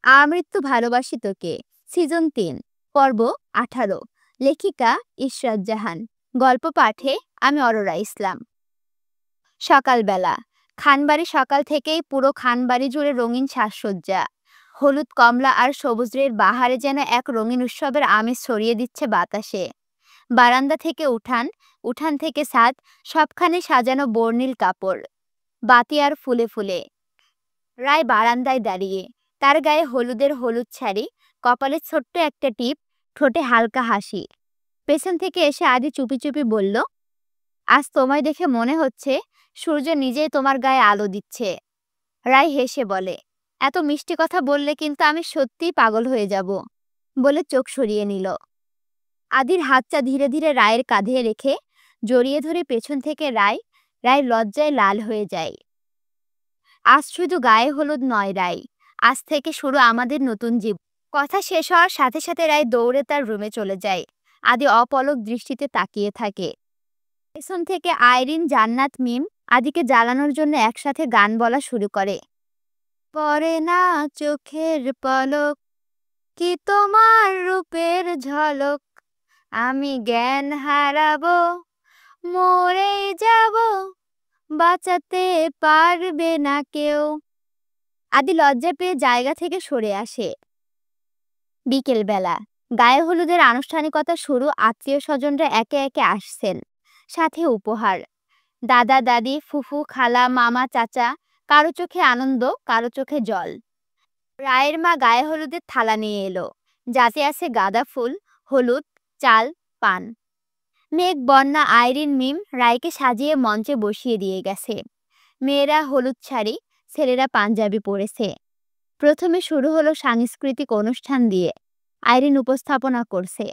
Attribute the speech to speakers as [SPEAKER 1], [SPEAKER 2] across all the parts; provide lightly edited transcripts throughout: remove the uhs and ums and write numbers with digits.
[SPEAKER 1] আমৃত্যু ভালোবাসি তোকে সিজন ৩ পর্ব ১৮ লেখিকা ইশরাত জাহান গল্প পাঠে আমি অরোরা ইসলাম। সকালবেলা খানবাড়ি সকাল থেকেই পুরো খানবাড়ি জুড়ে রঙিন সাজসজ্জা। হলুদ কমলা আর সবুজের বাহারে যেন এক রঙিন উৎসবের আমেজ ছড়িয়ে দিচ্ছে বাতাসে। বারান্দা থেকে উঠান, উঠান থেকে ছাদ, সবখানে সাজানো বর্ণিল কাপড়, বাতি আর ফুলে ফুলে। রায় বারান্দায় দাঁড়িয়ে, তার গায়ে হলুদের হলুদ শাড়ি, কপালে ছোট্ট একটা টিপ, ঠোঁটে হালকা হাসি। পেছন থেকে এসে আদি চুপি চুপি বলল, আজ তোমায় দেখে মনে হচ্ছে সূর্য নিজেই তোমার গায়ে আলো দিচ্ছে। রায় হেসে বলে, এত মিষ্টি কথা বললে কিন্তু আমি সত্যিই পাগল হয়ে যাব, বলে চোখ সরিয়ে নিল। আদির হাতটা ধীরে ধীরে রায়ের কাঁধে রেখে জড়িয়ে ধরে পেছন থেকে রায় লজ্জায় লাল হয়ে যায়। আজ শুধু গায়ে হলুদ নয় রায়, আজ থেকে শুরু আমাদের নতুন জীবন। কথা শেষ হওয়ার সাথে সাথে রায় দৌড়ে তার রুমে চলে যায়। আদি অপলক দৃষ্টিতে তাকিয়ে থাকে। পেছন থেকে আইরিন, জান্নাত, মিম আদিকে জ্বালানোর জন্য একসাথে গান বলা শুরু করে। পরে না চোখের পলক, কি তোমার রূপের ঝলক, আমি জ্ঞান হারাবো, মরেই যাব, বাঁচাতে পারবে না কেউ। আদি লজ্জা পেয়ে জায়গা থেকে সরে আসে। বিকেলবেলা গায়ে হলুদের আনুষ্ঠানিকতা শুরু। আত্মীয় স্বজনরা একে একে আসছেন, সাথে উপহার। দাদা দাদি, ফুফু, খালা, মামা, চাচা, কারো চোখে আনন্দ, কারো চোখে জল। রায়ের মা গায়ে হলুদের থালা নিয়ে এলো, যাতে আছে গাঁদা ফুল, হলুদ, চাল, পান। মেঘ, বন্যা, আইরিন, মিম রায়কে সাজিয়ে মঞ্চে বসিয়ে দিয়ে গেছে। মেয়েরা হলুদ শাড়ি, ছেলেরা পাঞ্জাবি পরেছে। প্রথমে শুরু হলো সাংস্কৃতিক অনুষ্ঠান দিয়ে। আইরিন উপস্থাপনা করছে।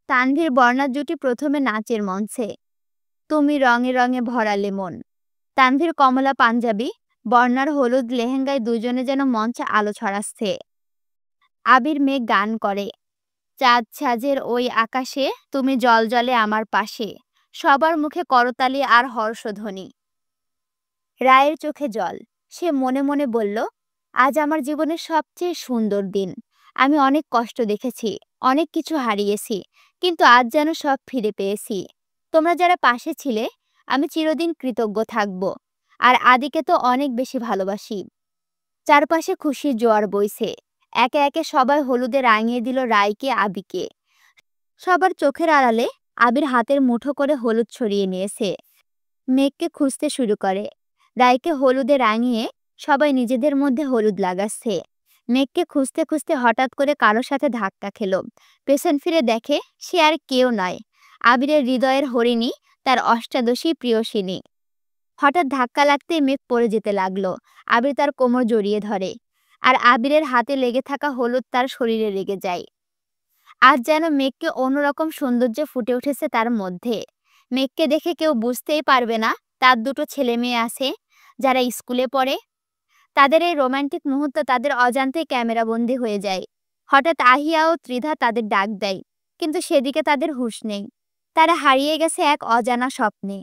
[SPEAKER 1] তানভীর বর্ণার জুটি প্রথমে নাচের মঞ্চে। তুমি রঙে রঙে ভরালে মন। তানভীর কমলা পাঞ্জাবি, বর্ণার হলুদ লেহেঙ্গায় দুজনে যেন মঞ্চে আলো ছড়াচ্ছে। আবির, মেঘ গান করে, চাঁদ সাজের ওই আকাশে, তুমি জলজলে আমার পাশে। সবার মুখে করতালি আর হর্ষধ্বনি। রায়ের চোখে জল। সে মনে মনে বলল, আজ আমার জীবনের সবচেয়ে সুন্দর দিন। আমি অনেক কষ্ট দেখেছি, অনেক কিছু হারিয়েছি, কিন্তু আজ যেন সব ফিরে পেয়েছি। তোমরা যারা পাশে ছিলে, আমি চিরদিন কৃতজ্ঞ থাকব। আর আদিকে তো অনেক বেশি ভালোবাসি। চারপাশে খুশির জোয়ার বইছে। একে একে সবাই হলুদে রাঙিয়ে দিল রায়কে, আবিকে। সবার চোখের আড়ালে আবির হাতের মুঠো করে হলুদ ছড়িয়ে নিয়েছে। মেঘকে খুঁজতে শুরু করে। রায়কে হলুদে রাঙিয়ে সবাই নিজেদের মধ্যে হলুদ লাগাচ্ছে। মেঘকে খুঁজতে খুঁজতে হঠাৎ করে কারোর সাথে ধাক্কা খেলো। পেছন ফিরে দেখে সে আর কেউ নয়, আবিরের হৃদয়ের হরিণী, তার অষ্টাদশী প্রিয়সিনী। হঠাৎ ধাক্কা লাগতেই মেঘ পড়ে যেতে লাগলো। আবির তার কোমর জড়িয়ে ধরে, আর আবিরের হাতে লেগে থাকা হলুদ তার শরীরে লেগে যায়। আজ যেন মেঘকে অন্যরকম সৌন্দর্য ফুটে উঠেছে তার মধ্যে। মেঘকে দেখে কেউ বুঝতেই পারবে না তার দুটো ছেলে মেয়ে আছে, যারা স্কুলে পড়ে। তাদের এই রোমান্টিক মুহূর্ত তাদের অজান্তেই ক্যামেরাবন্দি হয়ে যায়। হঠাৎ আহিয়া ও ত্রিধা তাদের ডাক দেয়, কিন্তু সেদিকে তাদের হুঁশ নেই। তারা হারিয়ে গেছে এক অজানা স্বপ্নে।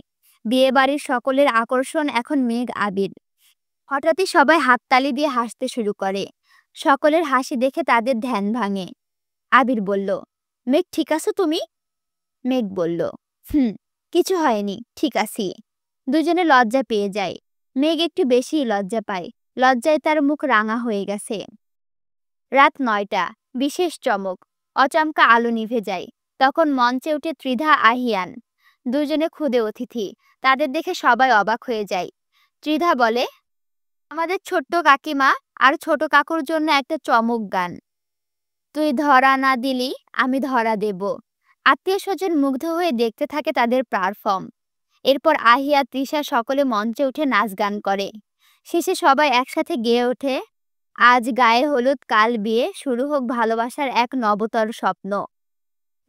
[SPEAKER 1] বিয়েবাড়ির সকলের আকর্ষণ এখন মেঘ, আবির। হঠাৎই সবাই হাততালি দিয়ে হাসতে শুরু করে। সকলের হাসি দেখে তাদের ধ্যান ভাঙে। আবির বলল, মেঘ ঠিক আছো তুমি? মেঘ বলল, কিছু হয়নি, ঠিক আছি। দুজনে লজ্জা পেয়ে যায়। মেঘ একটু বেশি লজ্জা পায়। লজ্জায় তার মুখ রাঙা হয়ে গেছে। রাত ৯টা, বিশেষ চমক। অচমকা আলো নিভে যায়। তখন মঞ্চে উঠে ত্রিধা, আহিয়ান, দুজনে ক্ষুদে অতিথি। তাদের দেখে সবাই অবাক হয়ে যায়। ত্রিধা বলে, আমাদের ছোট্ট কাকিমা আর ছোট কাকুর জন্য একটা চমক গান। তুই ধরা না দিলি আমি ধরা দেব। আত্মীয় স্বজন মুগ্ধ হয়ে দেখতে থাকে তাদের পারফর্ম। এরপর আহিয়া, তৃষা সকলে মঞ্চে উঠে নাচ গান করে। শেষে সবাই একসাথে গেয়ে ওঠে, আজ গায়ে হলুদ, কাল বিয়ে, শুরু হোক ভালোবাসার এক নবতর স্বপ্ন।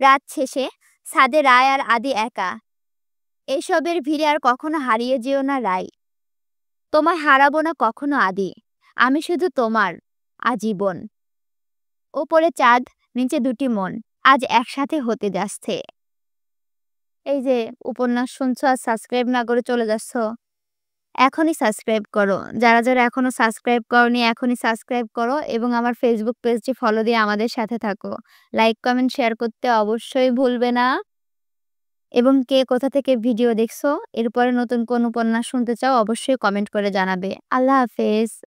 [SPEAKER 1] রাত শেষে ছাদে রায় আর আদি একা। এসবের ভিড়ে আর কখনো হারিয়ে যেও না রায়। তোমায় হারাবো না কখনো আদি, আমি শুধু তোমার আজীবন। ওপরে চাঁদ, নিচে দুটি মন, আজ একসাথে হতে যাচ্ছে। এই যে উপন্যাস শুনছো আর সাবস্ক্রাইব না করে চলে যাচ্ছ, এখনই সাবস্ক্রাইব করো। যারা এখনো সাবস্ক্রাইব করোনি এখনই সাবস্ক্রাইব করো এবং আমার ফেসবুক পেজটি ফলো দিয়ে আমাদের সাথে থাকো। লাইক, কমেন্ট, শেয়ার করতে অবশ্যই ভুলবে না এবং কে কোথা থেকে ভিডিও দেখছো, এরপরে নতুন কোন উপন্যাস শুনতে চাও অবশ্যই কমেন্ট করে জানাবে। আল্লাহ হাফেজ।